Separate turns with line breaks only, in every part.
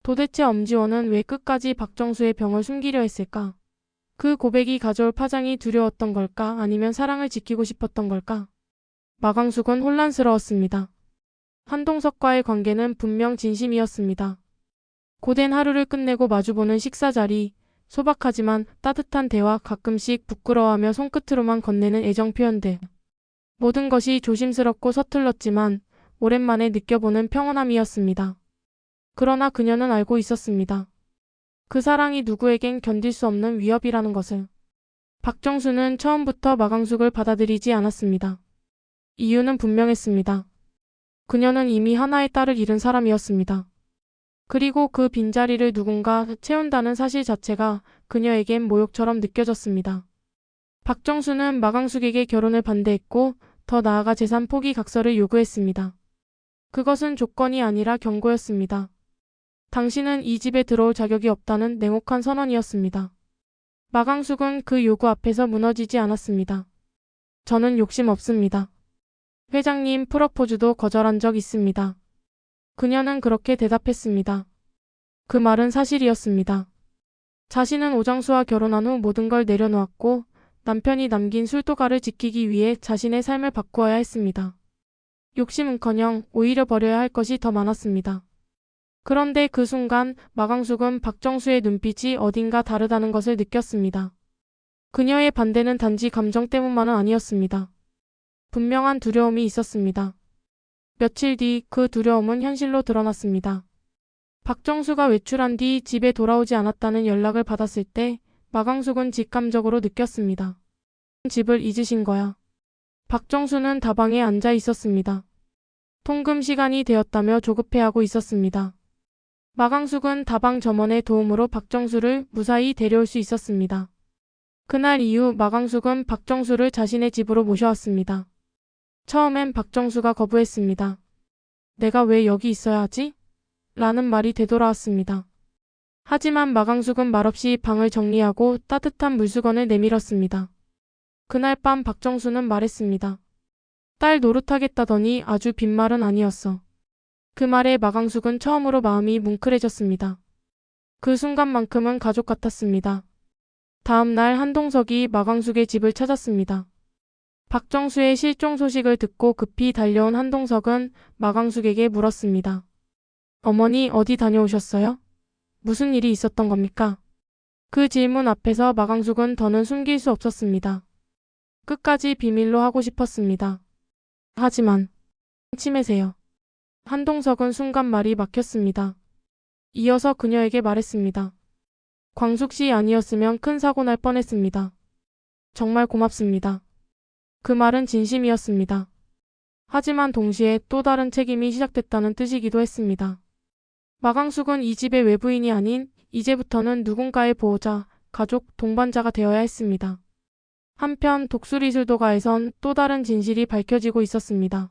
도대체 엄지원은 왜 끝까지 박정수의 병을 숨기려 했을까? 그 고백이 가져올 파장이 두려웠던 걸까? 아니면 사랑을 지키고 싶었던 걸까? 마광숙은 혼란스러웠습니다. 한동석과의 관계는 분명 진심이었습니다. 고된 하루를 끝내고 마주보는 식사 자리, 소박하지만 따뜻한 대화, 가끔씩 부끄러워하며 손끝으로만 건네는 애정 표현들. 모든 것이 조심스럽고 서툴렀지만 오랜만에 느껴보는 평온함이었습니다. 그러나 그녀는 알고 있었습니다. 그 사랑이 누구에겐 견딜 수 없는 위협이라는 것을. 박정수는 처음부터 마광숙을 받아들이지 않았습니다. 이유는 분명했습니다. 그녀는 이미 하나의 딸을 잃은 사람이었습니다. 그리고 그 빈자리를 누군가 채운다는 사실 자체가 그녀에겐 모욕처럼 느껴졌습니다. 박정수는 마광숙에게 결혼을 반대했고 더 나아가 재산 포기 각서를 요구했습니다. 그것은 조건이 아니라 경고였습니다. 당신은 이 집에 들어올 자격이 없다는 냉혹한 선언이었습니다. 마광숙은 그 요구 앞에서 무너지지 않았습니다. 저는 욕심 없습니다. 회장님 프러포즈도 거절한 적 있습니다. 그녀는 그렇게 대답했습니다. 그 말은 사실이었습니다. 자신은 오장수와 결혼한 후 모든 걸 내려놓았고 남편이 남긴 술도가를 지키기 위해 자신의 삶을 바꾸어야 했습니다. 욕심은커녕 오히려 버려야 할 것이 더 많았습니다. 그런데 그 순간 마광숙은 박정수의 눈빛이 어딘가 다르다는 것을 느꼈습니다. 그녀의 반대는 단지 감정 때문만은 아니었습니다. 분명한 두려움이 있었습니다. 며칠 뒤 그 두려움은 현실로 드러났습니다. 박정수가 외출한 뒤 집에 돌아오지 않았다는 연락을 받았을 때 마광숙은 직감적으로 느꼈습니다. 집을 잊으신 거야. 박정수는 다방에 앉아 있었습니다. 통금 시간이 되었다며 조급해하고 있었습니다. 마광숙은 다방 점원의 도움으로 박정수를 무사히 데려올 수 있었습니다. 그날 이후 마광숙은 박정수를 자신의 집으로 모셔왔습니다. 처음엔 박정수가 거부했습니다. 내가 왜 여기 있어야 하지? 라는 말이 되돌아왔습니다. 하지만 마광숙은 말없이 방을 정리하고 따뜻한 물수건을 내밀었습니다. 그날 밤 박정수는 말했습니다. 딸 노릇하겠다더니 아주 빈말은 아니었어. 그 말에 마광숙은 처음으로 마음이 뭉클해졌습니다. 그 순간만큼은 가족 같았습니다. 다음 날 한동석이 마광숙의 집을 찾았습니다. 박정수의 실종 소식을 듣고 급히 달려온 한동석은 마광숙에게 물었습니다. 어머니 어디 다녀오셨어요? 무슨 일이 있었던 겁니까? 그 질문 앞에서 마광숙은 더는 숨길 수 없었습니다. 끝까지 비밀로 하고 싶었습니다. 하지만 치매세요. 한동석은 순간 말이 막혔습니다. 이어서 그녀에게 말했습니다. 광숙 씨 아니었으면 큰 사고 날 뻔했습니다. 정말 고맙습니다. 그 말은 진심이었습니다. 하지만 동시에 또 다른 책임이 시작됐다는 뜻이기도 했습니다. 마광숙은 이 집의 외부인이 아닌 이제부터는 누군가의 보호자, 가족, 동반자가 되어야 했습니다. 한편 독수리술도가에선 또 다른 진실이 밝혀지고 있었습니다.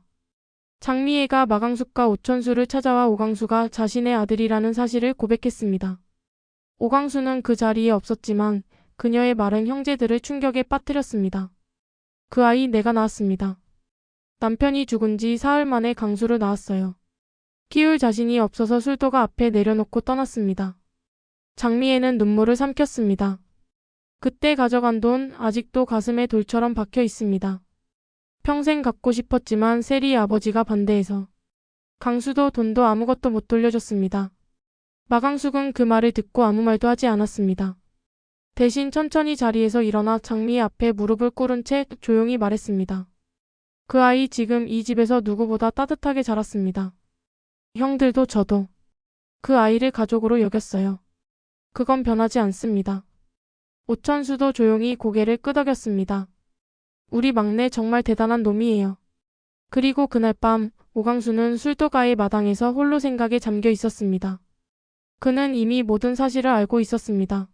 장미애가 마광숙과 오천수를 찾아와 오광수가 자신의 아들이라는 사실을 고백했습니다. 오광수는 그 자리에 없었지만 그녀의 말은 형제들을 충격에 빠뜨렸습니다. 그 아이 내가 낳았습니다. 남편이 죽은 지 사흘 만에 강수를 낳았어요. 키울 자신이 없어서 술도가 앞에 내려놓고 떠났습니다. 장미애는 눈물을 삼켰습니다. 그때 가져간 돈 아직도 가슴에 돌처럼 박혀 있습니다. 평생 갚고 싶었지만 세리 아버지가 반대해서. 강수도 돈도 아무것도 못 돌려줬습니다. 마광숙은 그 말을 듣고 아무 말도 하지 않았습니다. 대신 천천히 자리에서 일어나 장미의 앞에 무릎을 꿇은 채 조용히 말했습니다. 그 아이 지금 이 집에서 누구보다 따뜻하게 자랐습니다. 형들도 저도 그 아이를 가족으로 여겼어요. 그건 변하지 않습니다. 오천수도 조용히 고개를 끄덕였습니다. 우리 막내 정말 대단한 놈이에요. 그리고 그날 밤 오광수는 술도가의 마당에서 홀로 생각에 잠겨 있었습니다. 그는 이미 모든 사실을 알고 있었습니다.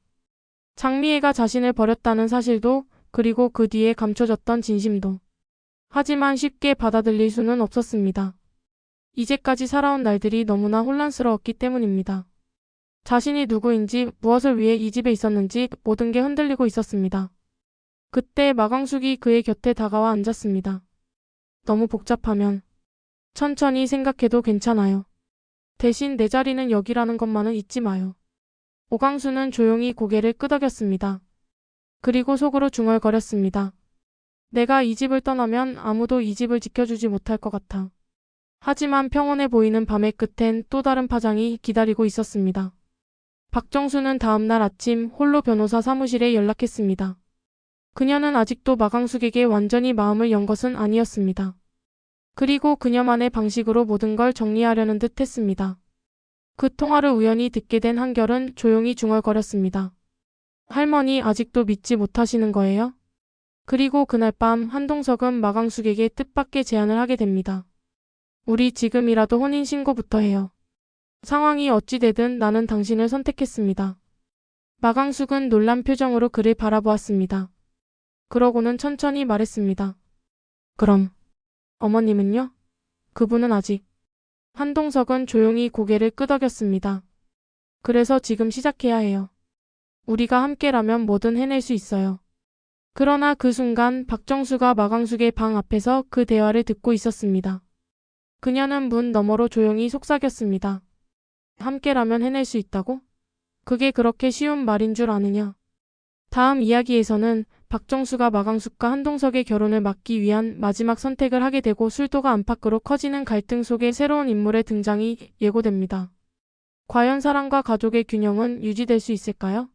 장미애가 자신을 버렸다는 사실도, 그리고 그 뒤에 감춰졌던 진심도. 하지만 쉽게 받아들일 수는 없었습니다. 이제까지 살아온 날들이 너무나 혼란스러웠기 때문입니다. 자신이 누구인지, 무엇을 위해 이 집에 있었는지 모든 게 흔들리고 있었습니다. 그때 마광숙이 그의 곁에 다가와 앉았습니다. 너무 복잡하면 천천히 생각해도 괜찮아요. 대신 내 자리는 여기라는 것만은 잊지 마요. 오강수는 조용히 고개를 끄덕였습니다. 그리고 속으로 중얼거렸습니다. 내가 이 집을 떠나면 아무도 이 집을 지켜주지 못할 것 같아. 하지만 평온해 보이는 밤의 끝엔 또 다른 파장이 기다리고 있었습니다. 박정수는 다음 날 아침 홀로 변호사 사무실에 연락했습니다. 그녀는 아직도 마강숙에게 완전히 마음을 연 것은 아니었습니다. 그리고 그녀만의 방식으로 모든 걸 정리하려는 듯 했습니다. 그 통화를 우연히 듣게 된 한결은 조용히 중얼거렸습니다. 할머니 아직도 믿지 못하시는 거예요? 그리고 그날 밤 한동석은 마강숙에게 뜻밖의 제안을 하게 됩니다. 우리 지금이라도 혼인신고부터 해요. 상황이 어찌 되든 나는 당신을 선택했습니다. 마강숙은 놀란 표정으로 그를 바라보았습니다. 그러고는 천천히 말했습니다. 그럼 어머님은요? 그분은 아직. 한동석은 조용히 고개를 끄덕였습니다. 그래서 지금 시작해야 해요. 우리가 함께라면 뭐든 해낼 수 있어요. 그러나 그 순간 박정수가 마강숙의 방 앞에서 그 대화를 듣고 있었습니다. 그녀는 문 너머로 조용히 속삭였습니다. 함께라면 해낼 수 있다고? 그게 그렇게 쉬운 말인 줄 아느냐? 다음 이야기에서는 박정수가 마강숙과 한동석의 결혼을 막기 위한 마지막 선택을 하게 되고 술도가 안팎으로 커지는 갈등 속에 새로운 인물의 등장이 예고됩니다. 과연 사랑과 가족의 균형은 유지될 수 있을까요?